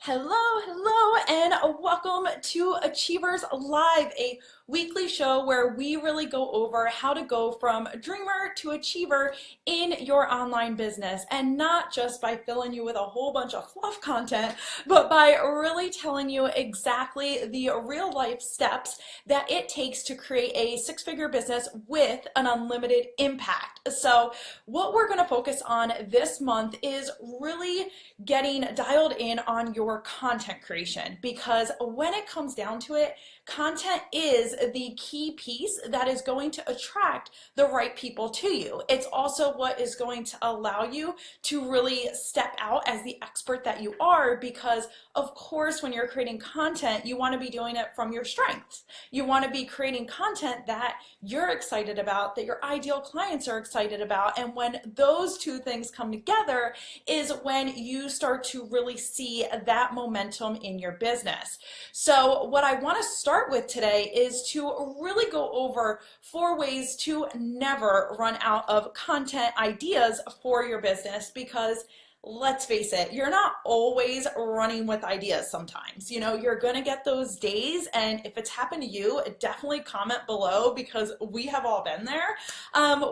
Hello, and welcome to Achievers Live, a weekly show where we really go over how to go from dreamer to achiever in your online business, and not just by filling you with a whole bunch of fluff content, but by really telling you exactly the real life steps that it takes to create a six-figure business with an unlimited impact. So what we're going to focus on this month is really getting dialed in on your content creation, because when it comes down to it, content is the key piece that is going to attract the right people to you. It's also what is going to allow you to really step out as the expert that you are, because of course when you're creating content, you want to be doing it from your strengths. You want to be creating content that you're excited about, that your ideal clients are excited about, and when those two things come together is when you start to really see that momentum in your business. So what I want to start with today is to really go over 4 ways to never run out of content ideas for your business, because let's face it, you're not always running with ideas sometimes. You know, you're going to get those days, and if it's happened to you, definitely comment below, because we have all been there,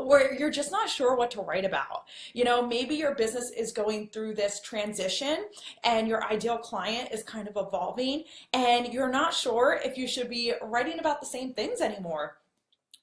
where you're just not sure what to write about. You know, maybe your business is going through this transition and your ideal client is kind of evolving, and you're not sure if you should be writing about the same things anymore.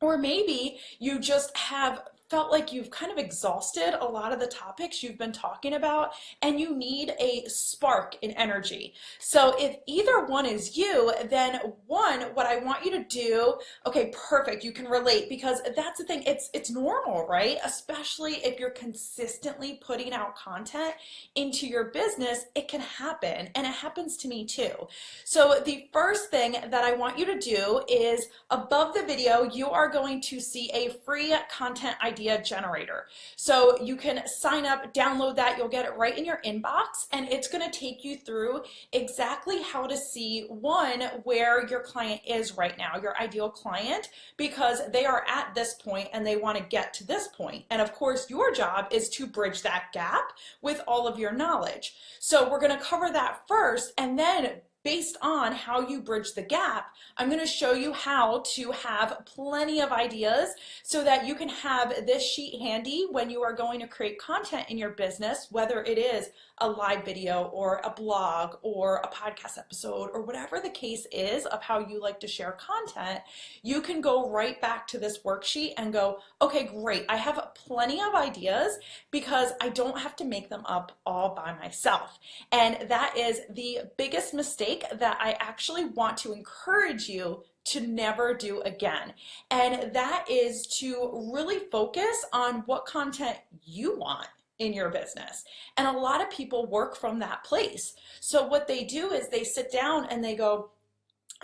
Or maybe you just have felt like you've kind of exhausted a lot of the topics you've been talking about, and you need a spark in energy. So if either one is you, then one, what I want you to do, okay, perfect, you can relate, because that's the thing, it's normal, right? Especially if you're consistently putting out content into your business, it can happen, and it happens to me too. So the first thing that I want you to do is, above the video, you are going to see a free content idea generator. So you can sign up, download that, you'll get it right in your inbox, and it's going to take you through exactly how to see, one, where your client is right now, your ideal client, because they are at this point and they want to get to this point. And of course, your job is to bridge that gap with all of your knowledge. So we're going to cover that first, and then based on how you bridge the gap, I'm going to show you how to have plenty of ideas so that you can have this sheet handy when you are going to create content in your business, whether it is a live video or a blog or a podcast episode or whatever the case is of how you like to share content. You can go right back to this worksheet and go, okay, great, I have plenty of ideas because I don't have to make them up all by myself. And that is the biggest mistake that I actually want to encourage you to never do again. And that is to really focus on what content you want in your business. And a lot of people work from that place. So what they do is they sit down and they go,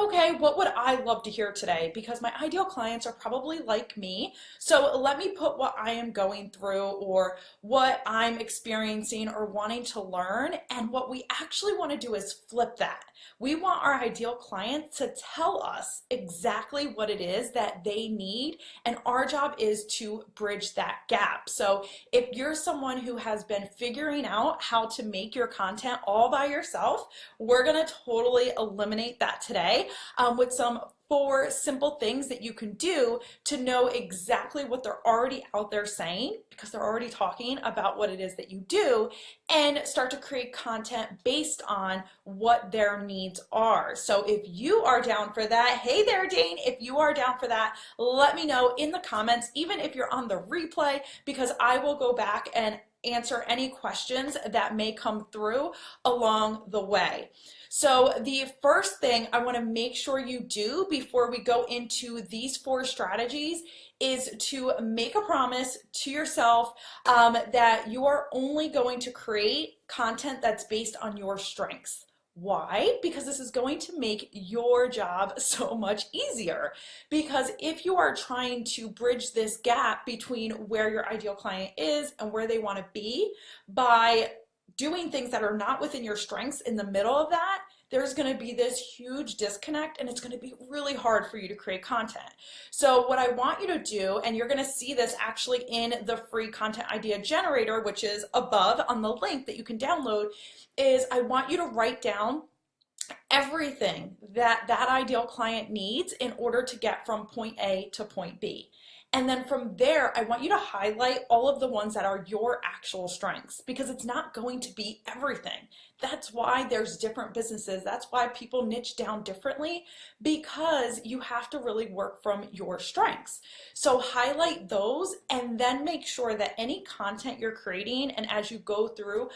okay, what would I love to hear today? Because my ideal clients are probably like me. So let me put what I am going through or what I'm experiencing or wanting to learn. And what we actually want to do is flip that. We want our ideal clients to tell us exactly what it is that they need. And our job is to bridge that gap. So if you're someone who has been figuring out how to make your content all by yourself, we're going to totally eliminate that today. With some 4 simple things that you can do to know exactly what they're already out there saying, because they're already talking about what it is that you do, and start to create content based on what their needs are. So if you are down for that, hey there, Dane, if you are down for that, let me know in the comments, even if you're on the replay, because I will go back and answer any questions that may come through along the way. So the first thing I want to make sure you do before we go into these 4 strategies is to make a promise to yourself that you are only going to create content that's based on your strengths. Why? Because this is going to make your job so much easier. Because if you are trying to bridge this gap between where your ideal client is and where they want to be by doing things that are not within your strengths in the middle of that, there's going to be this huge disconnect and it's going to be really hard for you to create content. So what I want you to do, and you're going to see this actually in the free content idea generator, which is above on the link that you can download, is I want you to write down everything that that ideal client needs in order to get from point A to point B. And then from there, I want you to highlight all of the ones that are your actual strengths, because it's not going to be everything. That's why there's different businesses. That's why people niche down differently, because you have to really work from your strengths. So highlight those and then make sure that any content you're creating, and as you go through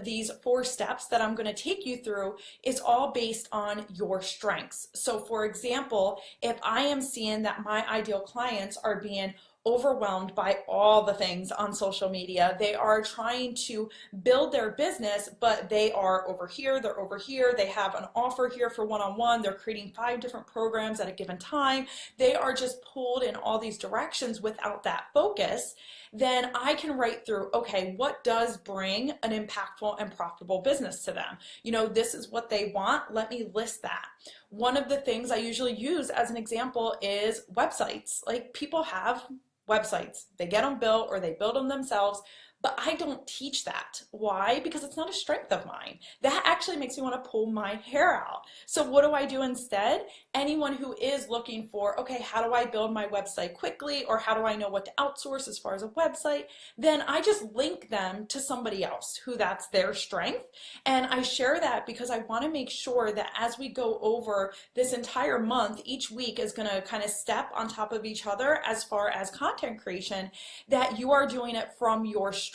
these 4 steps that I'm going to take you through, is all based on your strengths. So for example, if I am seeing that my ideal clients are being overwhelmed by all the things on social media, they are trying to build their business, but they are over here, they're over here, they have an offer here for one-on-one, they're creating 5 different programs at a given time, they are just pulled in all these directions without that focus, then I can write through, okay, what does bring an impactful and profitable business to them? You know, this is what they want, let me list that. One of the things I usually use as an example is websites. Like, people have websites, they get them built or they build them themselves, but I don't teach that. Why? Because it's not a strength of mine. That actually makes me want to pull my hair out. So what do I do instead? Anyone who is looking for, okay, how do I build my website quickly, or how do I know what to outsource as far as a website? Then I just link them to somebody else who that's their strength. And I share that because I want to make sure that as we go over this entire month, each week is going to kind of step on top of each other as far as content creation, that you are doing it from your strength.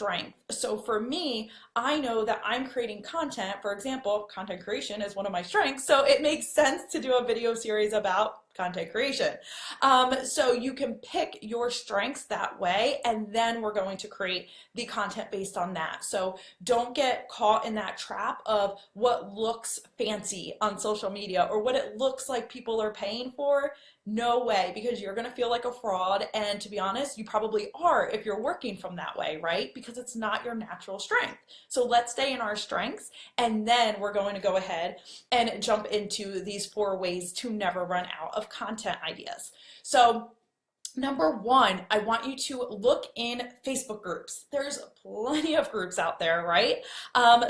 So for me, I know that I'm creating content. For example, content creation is one of my strengths, so it makes sense to do a video series about content creation. So you can pick your strengths that way, and then we're going to create the content based on that. So don't get caught in that trap of what looks fancy on social media or what it looks like people are paying for. No way, because you're going to feel like a fraud, and to be honest, you probably are if you're working from that way, right? Because it's not your natural strength. So let's stay in our strengths, and then we're going to go ahead and jump into these 4 ways to never run out of content ideas. So number 1, I want you to look in Facebook groups. There's plenty of groups out there, right?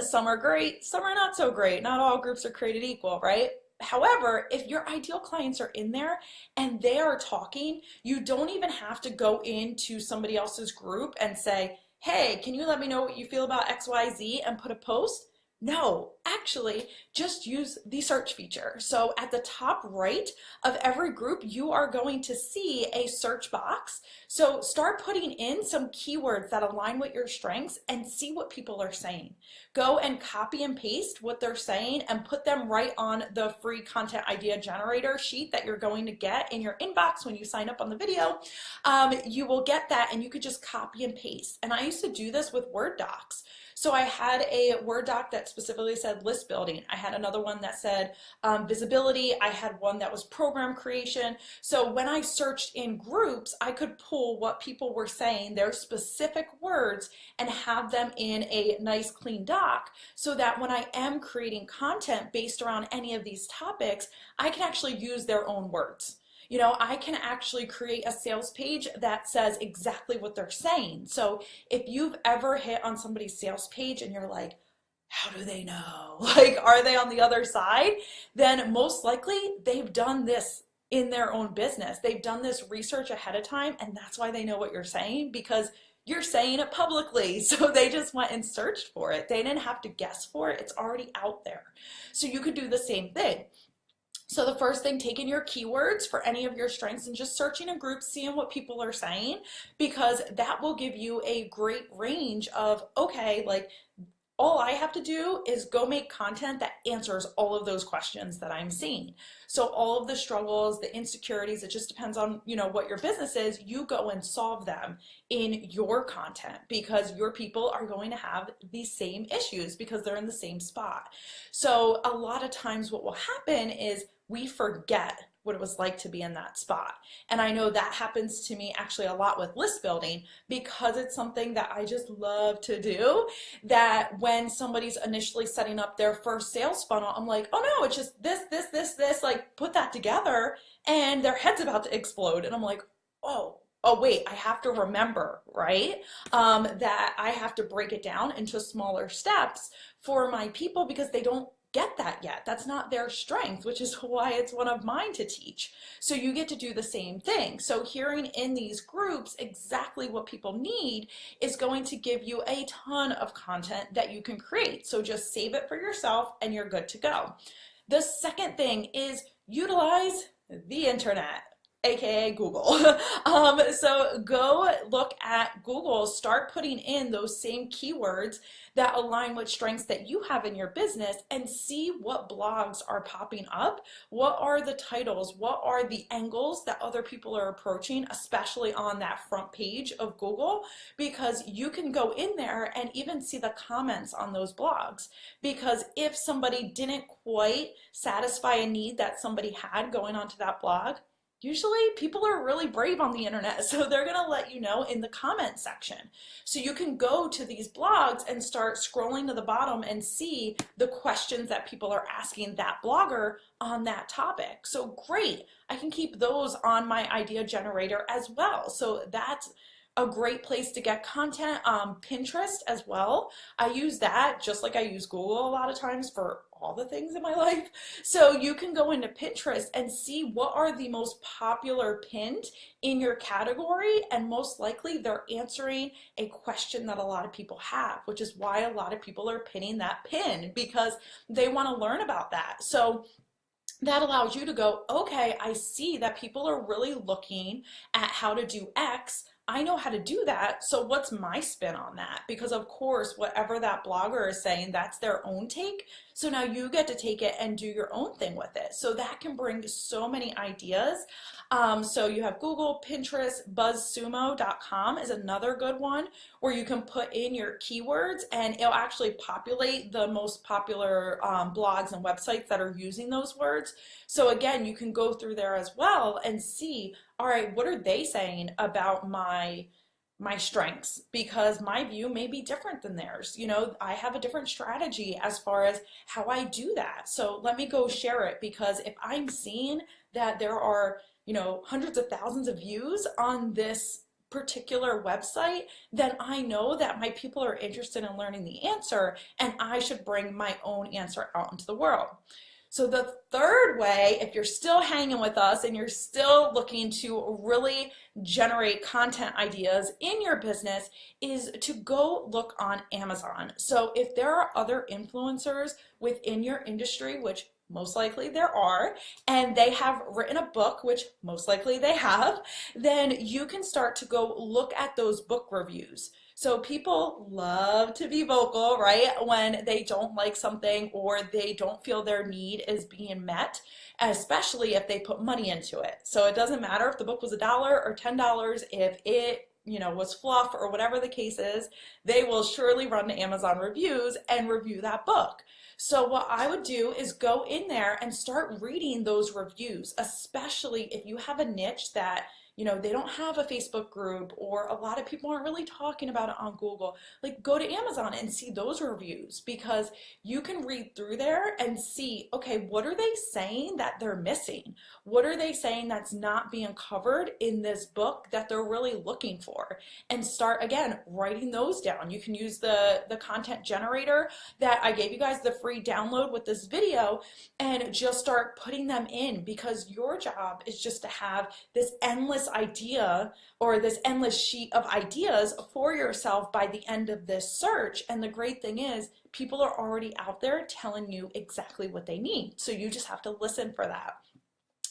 Some are great, some are not so great. Not all groups are created equal, right? However, if your ideal clients are in there and they are talking, you don't even have to go into somebody else's group and say, hey, can you let me know what you feel about XYZ and put a post? No, actually, just use the search feature. So at the top right of every group, you are going to see a search box. So start putting in some keywords that align with your strengths and see what people are saying. Go and copy and paste what they're saying and put them right on the free content idea generator sheet that you're going to get in your inbox when you sign up on the video. You will get that, and you could just copy and paste. And I used to do this with Word docs. So I had a Word doc that specifically said list building. I had another one that said visibility. I had one that was program creation. So when I searched in groups, I could pull what people were saying, their specific words, and have them in a nice clean doc, so that when I am creating content based around any of these topics, I can actually use their own words. You know, I can actually create a sales page that says exactly what they're saying. So if you've ever hit on somebody's sales page and you're like, how do they know? Like, are they on the other side? Then most likely they've done this in their own business. They've done this research ahead of time, and that's why they know what you're saying, because you're saying it publicly. So they just went and searched for it. They didn't have to guess for it. It's already out there. So you could do the same thing. So the first thing, take in your keywords for any of your strengths and just searching a group, seeing what people are saying, because that will give you a great range of, okay, like, all I have to do is go make content that answers all of those questions that I'm seeing. So all of the struggles, the insecurities, it just depends on, you know, what your business is. You go and solve them in your content, because your people are going to have these same issues because they're in the same spot. So a lot of times what will happen is we forget what it was like to be in that spot. And I know that happens to me actually a lot with list building because it's something that I just love to do, that when somebody's initially setting up their first sales funnel, I'm like, oh no, it's just this, like put that together and their head's about to explode. And I'm like, oh wait, I have to remember, right? That I have to break it down into smaller steps for my people because they don't get that yet. That's not their strength, which is why it's one of mine to teach. So you get to do the same thing. So hearing in these groups exactly what people need is going to give you a ton of content that you can create. So just save it for yourself and you're good to go. The second thing is utilize the internet, aka Google. So go look at Google, start putting in those same keywords that align with strengths that you have in your business and see what blogs are popping up. What are the titles? What are the angles that other people are approaching, especially on that front page of Google? Because you can go in there and even see the comments on those blogs. Because if somebody didn't quite satisfy a need that somebody had going onto that blog, usually people are really brave on the internet, so they're gonna let you know in the comment section. So you can go to these blogs and start scrolling to the bottom and see the questions that people are asking that blogger on that topic. So great, I can keep those on my idea generator as well. So that's a great place to get content. Pinterest as well. I use that just like I use Google a lot of times for all the things in my life. So you can go into Pinterest and see what are the most popular pinned in your category, and most likely they're answering a question that a lot of people have, which is why a lot of people are pinning that pin, because they want to learn about that. So that allows you to go, okay, I see that people are really looking at how to do X. I know how to do that, so what's my spin on that? Because of course, whatever that blogger is saying, that's their own take. So now you get to take it and do your own thing with it. So that can bring so many ideas. So you have Google, Pinterest, BuzzSumo.com is another good one where you can put in your keywords and it'll actually populate the most popular blogs and websites that are using those words. So again, you can go through there as well and see, all right, what are they saying about my strengths? Because my view may be different than theirs. You know, I have a different strategy as far as how I do that. So let me go share it, because if I'm seeing that there are, you know, hundreds of thousands of views on this particular website, then I know that my people are interested in learning the answer and I should bring my own answer out into the world. So the third way, if you're still hanging with us and you're still looking to really generate content ideas in your business, is to go look on Amazon. So if there are other influencers within your industry, which most likely there are, and they have written a book, which most likely they have, then you can start to go look at those book reviews. So people love to be vocal, right? When they don't like something or they don't feel their need is being met, especially if they put money into it. So it doesn't matter if the book was $1 or $10, if it, you know, was fluff or whatever the case is, they will surely run to Amazon reviews and review that book. So what I would do is go in there and start reading those reviews, especially if you have a niche that, you know, they don't have a Facebook group or a lot of people aren't really talking about it on Google. Like, go to Amazon and see those reviews, because you can read through there and see, okay, what are they saying that they're missing? What are they saying that's not being covered in this book that they're really looking for? And start, again, writing those down. You can use the content generator that I gave you guys the free download with this video and just start putting them in, because your job is just to have this endless idea or this endless sheet of ideas for yourself by the end of this search. And the great thing is people are already out there telling you exactly what they need. So you just have to listen for that.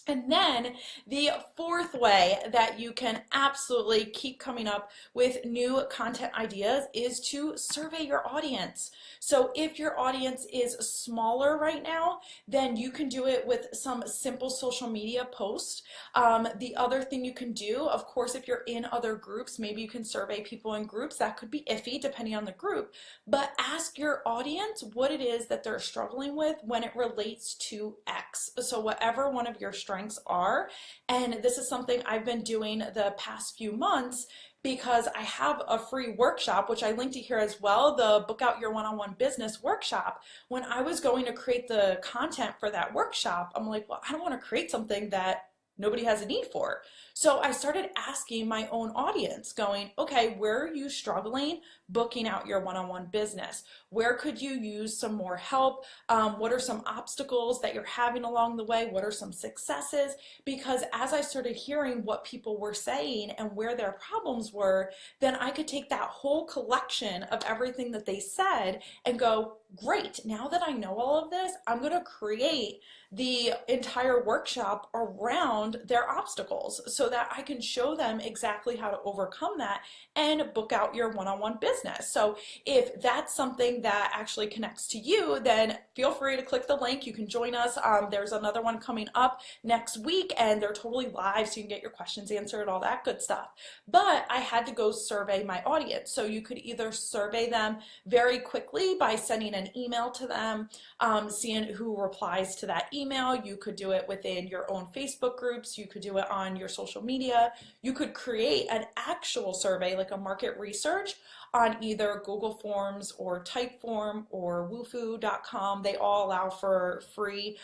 And then the fourth way that you can absolutely keep coming up with new content ideas is to survey your audience. So if your audience is smaller right now, then you can do it with some simple social media posts. The other thing you can do, of course, if you're in other groups, maybe you can survey people in groups. That could be iffy depending on the group, but ask your audience what it is that they're struggling with when it relates to X. So whatever one of your strengths strengths are. And this is something I've been doing the past few months because I have a free workshop, which I linked to here as well, the Book Out Your One-on-One Business workshop. When I was going to create the content for that workshop, I'm like, well, I don't want to create something that nobody has a need for. So I started asking my own audience, going, okay, where are you struggling booking out your one-on-one business? Where could you use some more help? What are some obstacles that you're having along the way? What are some successes? Because as I started hearing what people were saying and where their problems were, then I could take that whole collection of everything that they said and go, great, now that I know all of this, I'm going to create the entire workshop around their obstacles so that I can show them exactly how to overcome that and book out your one-on-one business. So if that's something that actually connects to you, then feel free to click the link. You can join us. There's another one coming up next week, and they're totally live, so you can get your questions answered, all that good stuff. But I had to go survey my audience. So you could either survey them very quickly by sending an email to them, seeing who replies to that email. You could do it within your own Facebook groups. You could do it on your social media. You could create an actual survey, like a market research, on either Google Forms or Typeform or Wufoo.com. They all allow for free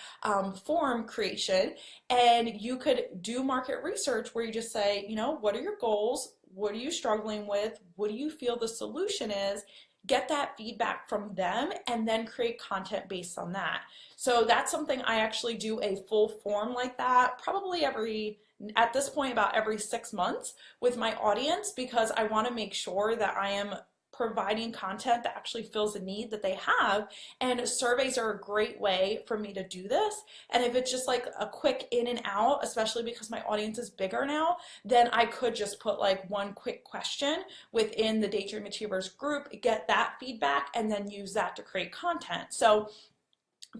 form creation. And you could do market research where you just say, you know, what are your goals? What are you struggling with? What do you feel the solution is? Get that feedback from them and then create content based on that. So that's something I actually do a full form like that, probably at this point, about every 6 months with my audience, because I want to make sure that I am providing content that actually fills a need that they have. And surveys are a great way for me to do this. And if it's just like a quick in and out, especially because my audience is bigger now, then I could just put like one quick question within the Daydream Achievers group, get that feedback, and then use that to create content. So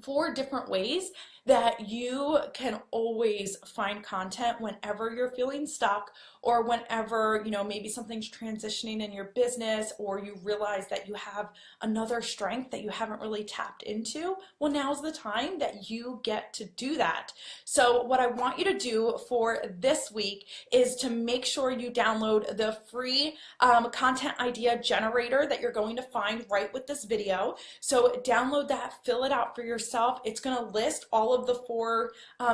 4 different ways that you can always find content whenever you're feeling stuck, or whenever, you know, maybe something's transitioning in your business, or you realize that you have another strength that you haven't really tapped into. Well, now's the time that you get to do that. So what I want you to do for this week is to make sure you download the free content idea generator that you're going to find right with this video. So download that, fill it out for yourself. It's going to list all of the 4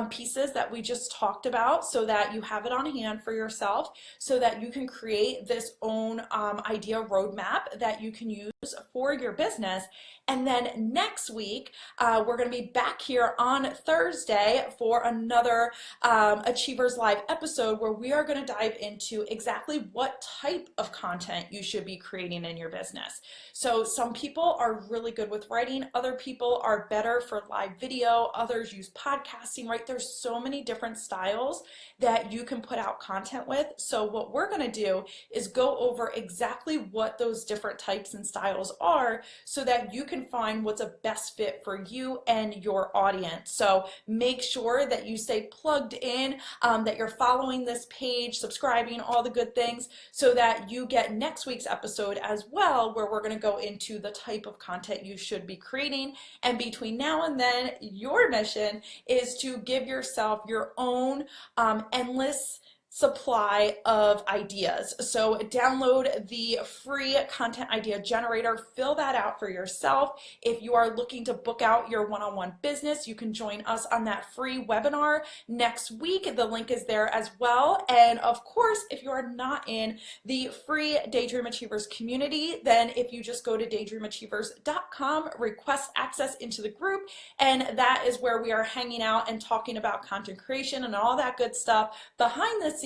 pieces that we just talked about, so that you have it on hand for yourself, so that you can create this own idea roadmap that you can use for your business. And then next week, we're going to be back here on Thursday for another Achievers Live episode, where we are going to dive into exactly what type of content you should be creating in your business. So some people are really good with writing, other people are better for live video, others use podcasting, right? There's so many different styles that you can put out content with. So what we're going to do is go over exactly what those different types and styles are, so that you can find what's a best fit for you and your audience. So make sure that you stay plugged in, that you're following this page, subscribing, all the good things, so that you get next week's episode as well, where we're going to go into the type of content you should be creating. And between now and then, your mission is to give yourself your own endless supply of ideas. So download the free content idea generator, fill that out for yourself. If you are looking to book out your one-on-one business, you can join us on that free webinar next week. The link is there as well. And of course, if you are not in the free Daydream Achievers community, then if you just go to daydreamachievers.com, request access into the group, and that is where we are hanging out and talking about content creation and all that good stuff behind the scenes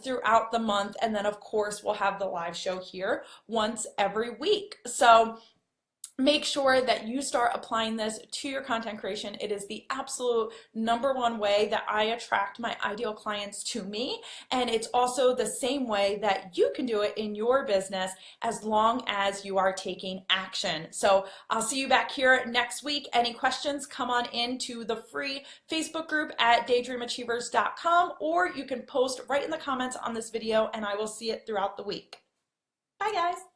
throughout the month. And then of course we'll have the live show here once every week. So make sure that you start applying this to your content creation. It is the absolute #1 way that I attract my ideal clients to me. And it's also the same way that you can do it in your business, as long as you are taking action. So I'll see you back here next week. Any questions, come on into the free Facebook group at daydreamachievers.com, or you can post right in the comments on this video and I will see it throughout the week. Bye guys.